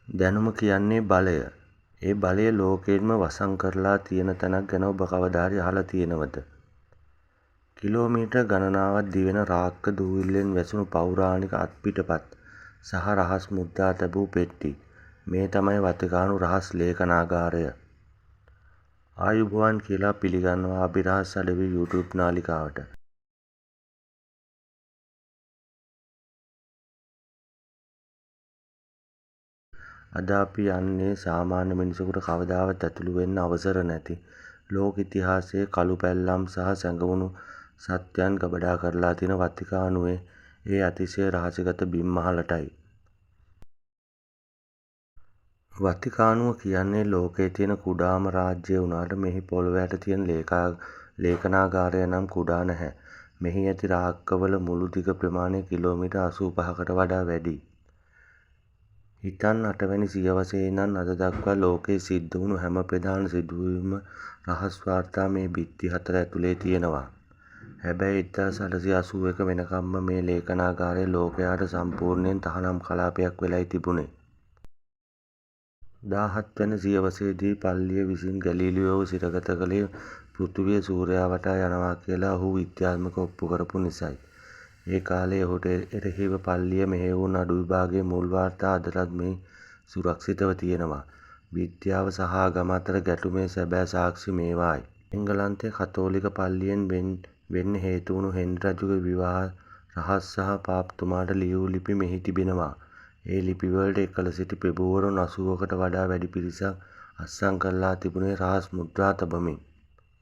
දැනුම කියන්නේ බලය. ඒ බලය ලෝකෙන්ම වසන් කරලා තියෙන තැනක් ගැන ඔබ කවදා හරි අහලා තියෙනවද? කිලෝමීටර් ගණනාවක් දිවෙන රාක්ක දූවිල්ලෙන් වැසුණු පෞරාණික අත්පිටපත් සහ රහස් මුද්‍රා තැබූ පෙට්ටි. මේ තමයි වතිකානු රහස් ලේඛනාගාරය. ආයුබෝවන් කියලා පිළිගන්නවා අභිරහස් අඩවි YouTube නාලිකාවට. අද අපි යන්නේ සාමාන්‍ය මිනිසෙකුට කවදාවත් ඇතුළු වෙන්න අවසර නැති ලෝක ඉතිහාසයේ කළු පැල්ලම් සහ සැඟවුණු සත්‍යයන් ගබඩා කරලා තියෙන වතිකානුවේ ඒ අතිශය රහසිගත බිම්මහලටයි. වතිකානුව කියන්නේ ලෝකයේ තියෙන කුඩාම රාජ්‍යය වුණාට මෙහි පොළොව යට තියෙන ලේඛනාගාරය නම් කුඩා නැහැ. මෙහි ඇති රාක්කවල මුළු දිග ප්‍රමාණය කිලෝමීටර් 85කට වඩා වැඩියි. හිතන්න 8 වැනි සියවසේ ඉඳන් අද දක්වා ලෝකයේ සිද්ධ වුණු හැම ප්‍රධාන සිදුවීම්ම රහස් වාර්තා මේ බිත්ති 4 ඇතුලේ තියෙනවා. හැබැයි 1881 වෙනකම්ම මේ ලේඛනාගාරය ලෝකයාට සම්පූර්ණයෙන් තහනම් කලාපයක් වෙලයි තිබුණේ. 17 වැනි සියවසේදී පල්ලිය විසින් ගැලීලියෝව සිරගත කළේ පෘථිවිය සූර්යයා වටා යනවා කියලා ඔහු විද්‍යාත්මකව ඔප්පු කරපු නිසායි. ඒ කාලේ ඔහුට එරෙහිව පල්ලිය මෙහෙයවුණු අඩු විභාගයේ මුල් වාර්තා අදටත් මෙහි සුරක්ෂිතව තියෙනවා. විද්‍යාව සහ ආගම අතර ගැටුමේ සැබෑ සාක්ෂි මේවායි. එංගලන්තයේ කතෝලික පල්ලියෙන් වෙන්න හේතු වුණු හෙන්රි රජුගේ විවාහ රහස් සහ පාප්තුමාට ලියූ ලිපි මෙහි තිබෙනවා. ඒ ලිපිවලට එකල සිටි ප්‍රභූවරුන් 80කට වඩා වැඩි පිරිසක් අත්සන් කරලා තිබුණේ රහස් මුද්‍රා තබමින්.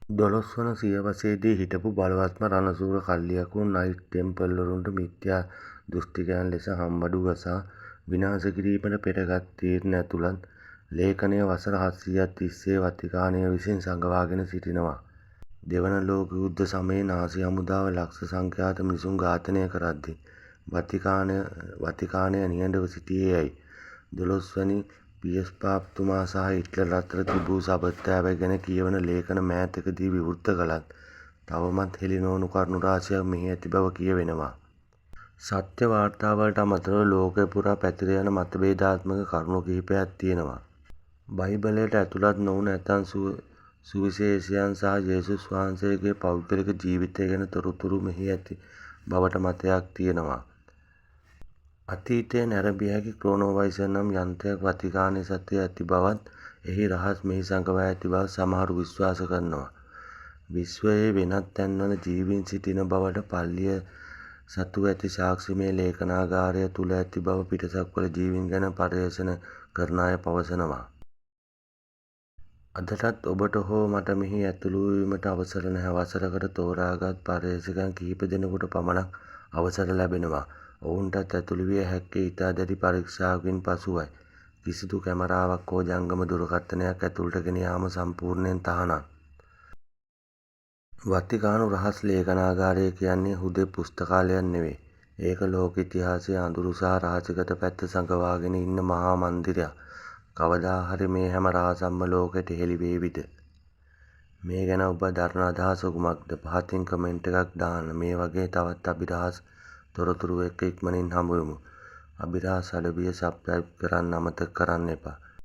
12 වන සියවසේදී හිටපු බලවත්ම රණසූර කල්ලියකුන් නයිට් ටෙම්පල්වරුන්ට මිත්‍යා දෘෂ්ටිකයන් ලෙස හම්බඩු ගසා විනාශ කිරීමට පෙරගත් තීරණ ඇතුළත් ලේඛනය වසර 700ක් තිස්සේ වතිකානය විසින් සඟවාගෙන සිටිනවා. දෙවන ලෝක යුද්ධ සමයේ නාසි හමුදාව ලක්ෂ සංඛ්‍යාත මිනිසුන් ඝාතනය කරද්දී වතිකානය නිහඬව සිටියේ ඇයි? 12 වැනි පියස් පාප්තුමා සහ හිට්ලර් අතර තිබූ සබඳතාවය ගැන කියවන ලේඛන මෑතකදී විවෘත කළත් තවමත් හෙළි නොවුණු කරුණු රාශියක් මෙහි ඇති බව කියවෙනවා. සත්‍ය වාර්තාවලට අමතරව ලෝකය පුරා පැතිර යන මතභේදාත්මක කරුණු කිහිපයක් තියෙනවා. බයිබලයට ඇතුළත් නොවුණු ඇතැම් සුවිශේෂයන් සහ යේසුස් වහන්සේගේ පෞද්ගලික ජීවිතය ගැන තොරතුරු මෙහි ඇති බවට මතයක් තියෙනවා. අතීතයේ නැරඹිය හැකි ක්‍රෝනෝවයිසර් නම් යන්ත්‍රයක් වතිකානය සතුව ඇති බවත් එහි රහස් මෙහි සඟවා ඇති බව සමහරු විශ්වාස කරනවා. විශ්වයේ වෙනත් තැන්වල ජීවීන් සිටින බවට පල්ලිය සතුව ඇති සාක්ෂි මේ ලේඛනාගාරය තුළ ඇති බව පිටසක්වල ජීවීන් ගැන පර්යේෂණ කරන අය පවසනවා. අදටත් ඔබට හෝ මට මෙහි ඇතුළු වීමට අවසර නැහැ. වසරකට තෝරාගත් පර්යේෂකයන් කිහිප දෙනෙකුට පමණක් අවසර ලැබෙනවා. ඔවුන්ටත් ඇතුළු විය හැක්කේ ඉතා දැඩි පරීක්ෂාවකින් පසුවයි. කිසිදු කැමරාවක් හෝ ජංගම දුරකථනයක් ඇතුළට ගෙන යාම සම්පූර්ණයෙන් තහනම්. වතිකානු රහස් ලේඛනාගාරය කියන්නේ හුදේ පුස්තකාලයක් නෙවෙයි. ඒක ලෝක ඉතිහාසයේ අඳුරු සහ රහසිගත පැත්ත සඟවාගෙන ඉන්න මහා මන්දිරයක්. කවදා හරි මේ හැම රහසක්ම ලෝකෙට හෙළි වේවිද? මේ ගැන ඔබ දරන අදහස කුමක්ද? පහතින් කමෙන්ට් එකක් දාන්න. මේ වගේ තවත් අභිරහස් තොරතුරු එක්ක ඉක්මනින් හමුවෙමු. අභිරහස් අඩවිය සබ්ස්ක්‍රයිබ් කරන්න අමතක කරන්න එපා.